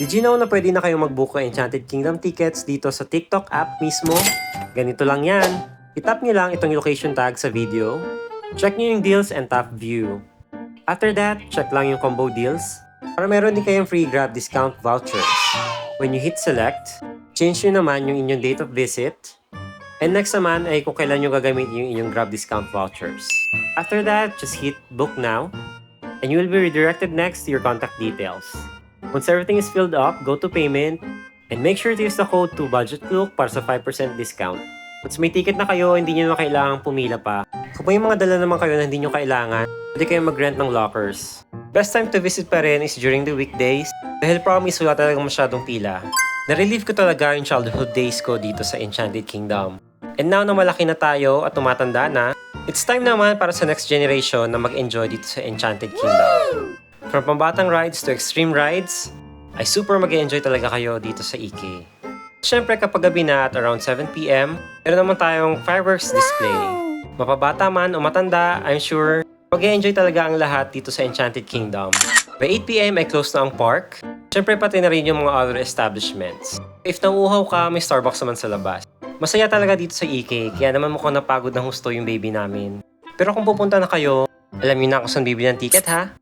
Did you know na pwede na kayong mag-book ng Enchanted Kingdom tickets dito sa TikTok app mismo? Ganito lang yan. I-tap nyo lang itong location tag sa video. Check nyo yung deals and tap view. After that, check lang yung combo deals para meron din kayong free Grab discount vouchers. When you hit select, change nyo naman yung inyong date of visit. And next naman ay kung kailan nyo gagamitin yung inyong Grab discount vouchers. After that, just hit book now and you will be redirected next to your contact details. Once everything is filled up, go to payment and make sure to use the code to BudgetLook para sa 5% discount. Once may ticket na kayo, hindi nyo na kailangang pumila pa. Kung may mga dala naman kayo na hindi nyo kailangan, pwede kayo mag-rent ng lockers. Best time to visit pa rin is during the weekdays dahil promise wala talagang masyadong pila. Na-relieve ko talaga yung childhood days ko dito sa Enchanted Kingdom. And now na malaki na tayo at tumatanda na, it's time naman para sa next generation na mag-enjoy dito sa Enchanted Kingdom. From pambatang rides to extreme rides, ay super mag-enjoy talaga kayo dito sa EK. Siyempre kapag gabi na at around 7pm, meron naman tayong fireworks display. Mapabata man o matanda, I'm sure, mag-enjoy talaga ang lahat dito sa Enchanted Kingdom. By 8pm ay close na ang park. Siyempre pati na rin yung mga other establishments. If nauuhaw ka, may Starbucks naman sa labas. Masaya talaga dito sa EK, kaya naman mukhang napagod ng husto yung baby namin. Pero kung pupunta na kayo, alam niyo na kung saan bibili ng ticket ha?